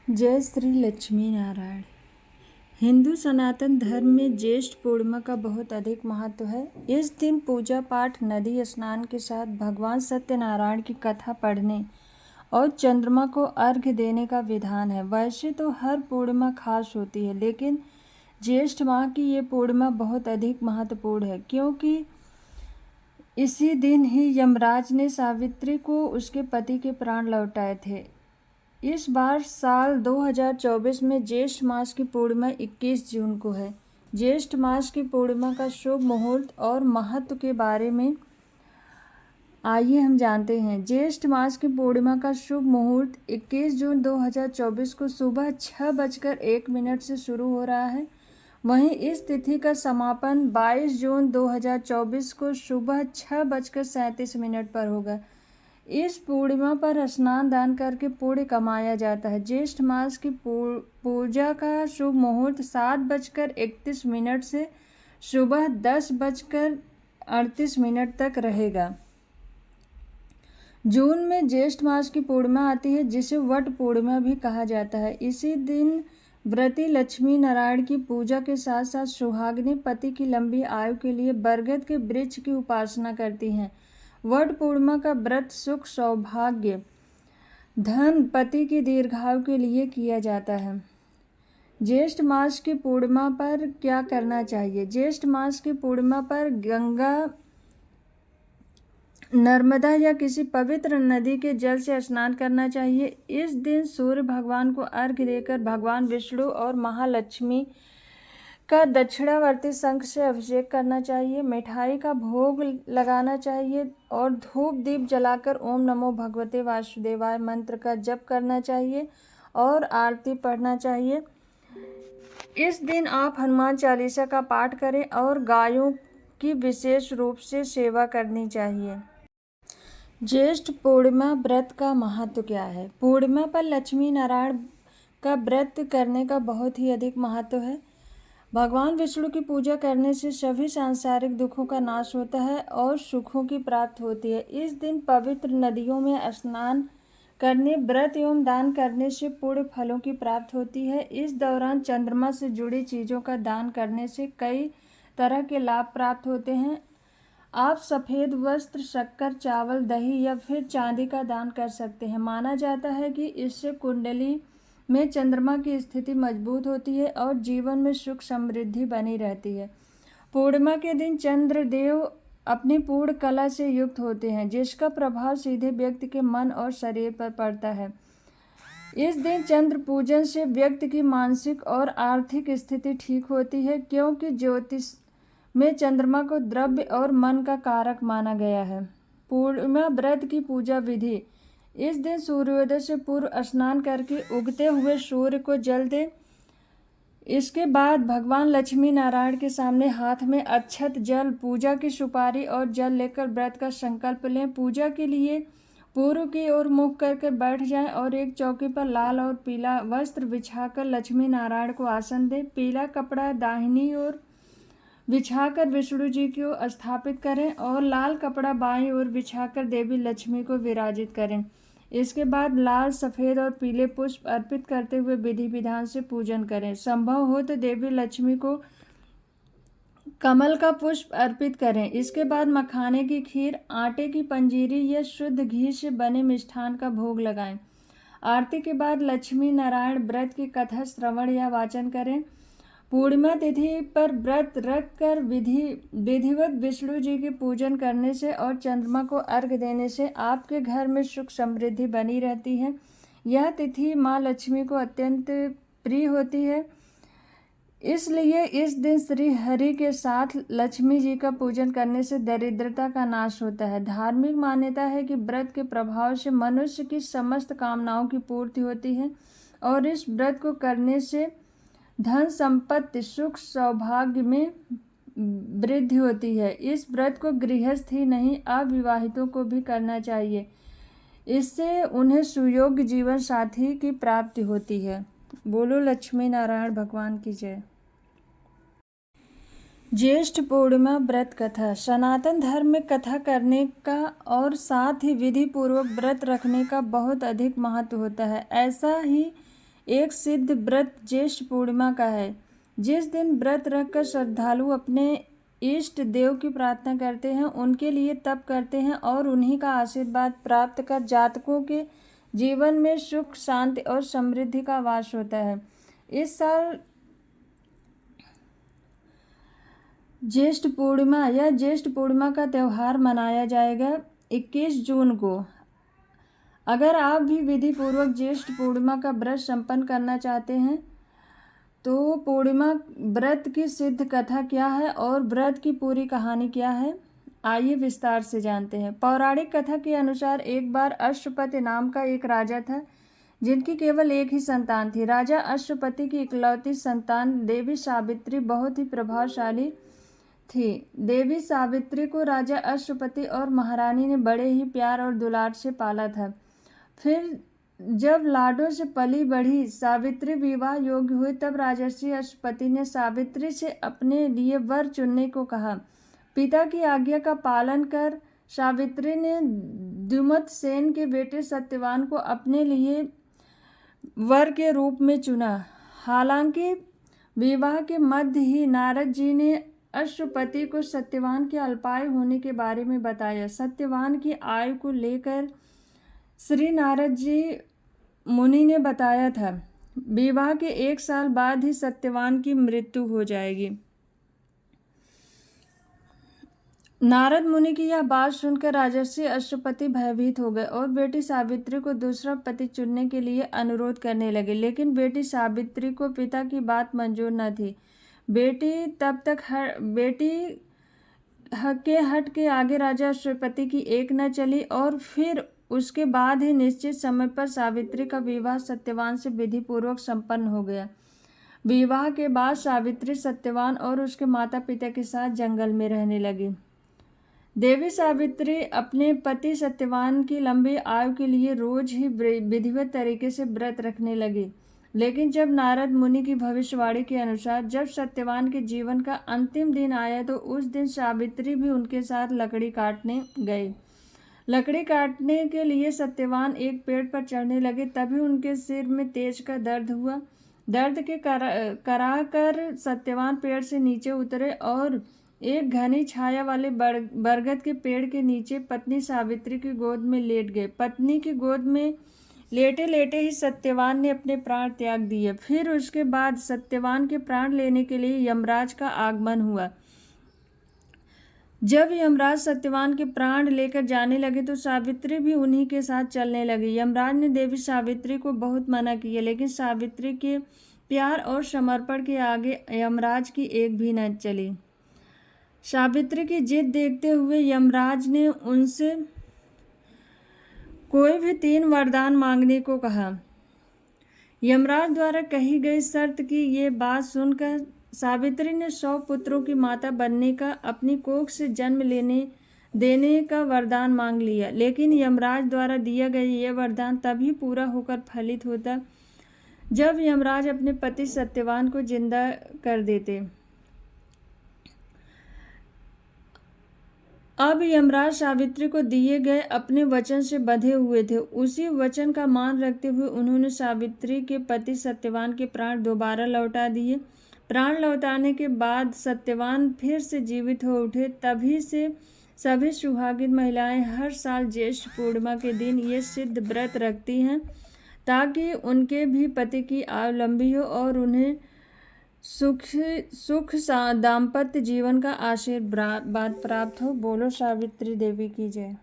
जय श्री लक्ष्मी नारायण। हिंदू सनातन धर्म में ज्येष्ठ पूर्णिमा का बहुत अधिक महत्व है। इस दिन पूजा पाठ, नदी स्नान के साथ भगवान सत्यनारायण की कथा पढ़ने और चंद्रमा को अर्घ्य देने का विधान है। वैसे तो हर पूर्णिमा खास होती है, लेकिन ज्येष्ठ माह की ये पूर्णिमा बहुत अधिक महत्वपूर्ण है, क्योंकि इसी दिन ही यमराज ने सावित्री को उसके पति के प्राण लौटाए थे। इस बार साल 2024 में ज्येष्ठ मास की पूर्णिमा 21 जून को है। ज्येष्ठ मास की पूर्णिमा का शुभ मुहूर्त और महत्व के बारे में आइए हम जानते हैं। ज्येष्ठ मास की पूर्णिमा का शुभ मुहूर्त 21 जून 2024 को सुबह 6:01 से शुरू हो रहा है। वहीं इस तिथि का समापन 22 जून 2024 को सुबह 6:37 पर होगा। इस पूर्णिमा पर स्नान दान करके पुण्य कमाया जाता है। ज्येष्ठ मास की पूजा का शुभ मुहूर्त 7:31 से सुबह 10:38 तक रहेगा। जून में ज्येष्ठ मास की पूर्णिमा आती है, जिसे वट पूर्णिमा भी कहा जाता है। इसी दिन व्रती लक्ष्मी नारायण की पूजा के साथ साथ सुहागिनी पति की लंबी आयु के लिए बरगद के वृक्ष की उपासना करती हैं। वट पूर्णिमा का व्रत सुख, सौभाग्य, धन, पति की दीर्घायु के लिए किया जाता है। ज्येष्ठ मास की पूर्णिमा पर क्या करना चाहिए? ज्येष्ठ मास की पूर्णिमा पर गंगा, नर्मदा या किसी पवित्र नदी के जल से स्नान करना चाहिए। इस दिन सूर्य भगवान को अर्घ्य देकर भगवान विष्णु और महालक्ष्मी का दक्षिणावर्ती शंख से अभिषेक करना चाहिए। मिठाई का भोग लगाना चाहिए और धूप दीप जलाकर ओम नमो भगवते वासुदेवाय मंत्र का जप करना चाहिए और आरती पढ़ना चाहिए। इस दिन आप हनुमान चालीसा का पाठ करें और गायों की विशेष रूप से सेवा करनी चाहिए। ज्येष्ठ पूर्णिमा व्रत का महत्व क्या है? पूर्णिमा पर लक्ष्मी नारायण का व्रत करने का बहुत ही अधिक महत्व है। भगवान विष्णु की पूजा करने से सभी सांसारिक दुखों का नाश होता है और सुखों की प्राप्ति होती है। इस दिन पवित्र नदियों में स्नान करने, व्रत एवं दान करने से पुण्य फलों की प्राप्ति होती है। इस दौरान चंद्रमा से जुड़ी चीज़ों का दान करने से कई तरह के लाभ प्राप्त होते हैं। आप सफ़ेद वस्त्र, शक्कर, चावल, दही या फिर चांदी का दान कर सकते हैं। माना जाता है कि इससे कुंडली में चंद्रमा की स्थिति मजबूत होती है और जीवन में सुख समृद्धि बनी रहती है। पूर्णिमा के दिन चंद्रदेव अपनी पूर्ण कला से युक्त होते हैं, जिसका प्रभाव सीधे व्यक्ति के मन और शरीर पर पड़ता है। इस दिन चंद्र पूजन से व्यक्ति की मानसिक और आर्थिक स्थिति ठीक होती है, क्योंकि ज्योतिष में चंद्रमा को द्रव्य और मन का कारक माना गया है। पूर्णिमा व्रत की पूजा विधि: इस दिन सूर्योदय से पूर्व स्नान करके उगते हुए सूर्य को जल दें। इसके बाद भगवान लक्ष्मी नारायण के सामने हाथ में अक्षत, जल, पूजा की सुपारी और जल लेकर व्रत का संकल्प लें। पूजा के लिए पूर्व की ओर मुख करके बैठ जाएं और एक चौकी पर लाल और पीला वस्त्र बिछाकर लक्ष्मी नारायण को आसन दें। पीला कपड़ा दाहिनी ओर बिछाकर विष्णु जी को स्थापित करें और लाल कपड़ा बाईं ओर बिछाकर देवी लक्ष्मी को विराजित करें। इसके बाद लाल, सफ़ेद और पीले पुष्प अर्पित करते हुए विधि विधान से पूजन करें। संभव हो तो देवी लक्ष्मी को कमल का पुष्प अर्पित करें। इसके बाद मखाने की खीर, आटे की पंजीरी या शुद्ध घी से बने मिष्ठान का भोग लगाएं। आरती के बाद लक्ष्मी नारायण व्रत की कथा श्रवण या वाचन करें। पूर्णिमा तिथि पर व्रत रखकर विधिवत विष्णु जी की पूजन करने से और चंद्रमा को अर्घ्य देने से आपके घर में सुख समृद्धि बनी रहती है। यह तिथि माँ लक्ष्मी को अत्यंत प्रिय होती है, इसलिए इस दिन श्री हरि के साथ लक्ष्मी जी का पूजन करने से दरिद्रता का नाश होता है। धार्मिक मान्यता है कि व्रत के प्रभाव से मनुष्य की समस्त कामनाओं की पूर्ति होती है और इस व्रत को करने से धन संपत्ति, सुख, सौभाग्य में वृद्धि होती है। इस व्रत को गृहस्थ ही नहीं, अविवाहितों को भी करना चाहिए। इससे उन्हें सुयोग्य जीवन साथी की प्राप्ति होती है। बोलो लक्ष्मी नारायण भगवान की जय। ज्येष्ठ पूर्णिमा व्रत कथा: सनातन धर्म में कथा करने का और साथ ही विधि पूर्वक व्रत रखने का बहुत अधिक महत्व होता है। ऐसा ही एक सिद्ध व्रत ज्येष्ठ पूर्णिमा का है, जिस दिन व्रत रखकर श्रद्धालु अपने इष्ट देव की प्रार्थना करते हैं, उनके लिए तप करते हैं और उन्हीं का आशीर्वाद प्राप्त कर जातकों के जीवन में सुख, शांति और समृद्धि का वास होता है। इस साल ज्येष्ठ पूर्णिमा का त्यौहार मनाया जाएगा 21 जून को। अगर आप भी विधि पूर्वक ज्येष्ठ पूर्णिमा का व्रत संपन्न करना चाहते हैं तो पूर्णिमा व्रत की सिद्ध कथा क्या है और व्रत की पूरी कहानी क्या है, आइए विस्तार से जानते हैं। पौराणिक कथा के अनुसार एक बार अश्वपति नाम का एक राजा था, जिनकी केवल एक ही संतान थी। राजा अश्वपति की इकलौती संतान देवी सावित्री बहुत ही प्रभावशाली थी। देवी सावित्री को राजा अश्वपति और महारानी ने बड़े ही प्यार और दुलार से पाला था। फिर जब लाडों से पली बढ़ी सावित्री विवाह योग्य हुई, तब राजर्षि अश्वपति ने सावित्री से अपने लिए वर चुनने को कहा। पिता की आज्ञा का पालन कर सावित्री ने द्युमत के बेटे सत्यवान को अपने लिए वर के रूप में चुना। हालांकि विवाह के मध्य ही नारद जी ने अश्वपति को सत्यवान के अल्पायु होने के बारे में बताया। सत्यवान की आयु को लेकर श्री नारद जी मुनि ने बताया था, विवाह के 1 साल बाद ही सत्यवान की मृत्यु हो जाएगी। नारद मुनि की यह बात सुनकर राजर्षि अश्वपति भयभीत हो गए और बेटी सावित्री को दूसरा पति चुनने के लिए अनुरोध करने लगे, लेकिन बेटी सावित्री को पिता की बात मंजूर न थी। बेटी के हट के आगे राजा अश्वपति की एक न चली और फिर उसके बाद ही निश्चित समय पर सावित्री का विवाह सत्यवान से विधि पूर्वक संपन्न हो गया। विवाह के बाद सावित्री सत्यवान और उसके माता पिता के साथ जंगल में रहने लगी। देवी सावित्री अपने पति सत्यवान की लंबी आयु के लिए रोज ही विधिवत तरीके से व्रत रखने लगी। लेकिन जब नारद मुनि की भविष्यवाणी के अनुसार जब सत्यवान के जीवन का अंतिम दिन आया, तो उस दिन सावित्री भी उनके साथ लकड़ी काटने गई। लकड़ी काटने के लिए सत्यवान एक पेड़ पर चढ़ने लगे, तभी उनके सिर में तेज का दर्द हुआ। दर्द के करा कर सत्यवान पेड़ से नीचे उतरे और एक घनी छाया वाले बरगद के पेड़ के नीचे पत्नी सावित्री की गोद में लेट गए। पत्नी की गोद में लेटे लेटे ही सत्यवान ने अपने प्राण त्याग दिए। फिर उसके बाद सत्यवान के प्राण लेने के लिए यमराज का आगमन हुआ। जब यमराज सत्यवान के प्राण लेकर जाने लगे तो सावित्री भी उन्हीं के साथ चलने लगी। यमराज ने देवी सावित्री को बहुत मना किया, लेकिन सावित्री के प्यार और समर्पण के आगे यमराज की एक भी न चली। सावित्री की जिद देखते हुए यमराज ने उनसे कोई भी 3 वरदान मांगने को कहा। यमराज द्वारा कही गई शर्त की ये बात सुनकर सावित्री ने 100 पुत्रों की माता बनने का, अपनी कोख से जन्म देने का वरदान मांग लिया। लेकिन यमराज द्वारा दिया गया यह वरदान तभी पूरा होकर फलित होता जब यमराज अपने पति सत्यवान को जिंदा कर देते। अब यमराज सावित्री को दिए गए अपने वचन से बंधे हुए थे। उसी वचन का मान रखते हुए उन्होंने सावित्री के पति सत्यवान के प्राण दोबारा लौटा दिए। प्राण लौटाने के बाद सत्यवान फिर से जीवित हो उठे। तभी से सभी सुहागिन महिलाएं हर साल ज्येष्ठ पूर्णिमा के दिन ये सिद्ध व्रत रखती हैं, ताकि उनके भी पति की आयु लंबी हो और उन्हें सुख दाम्पत्य जीवन का आशीर्वाद प्राप्त हो। बोलो सावित्री देवी की जय।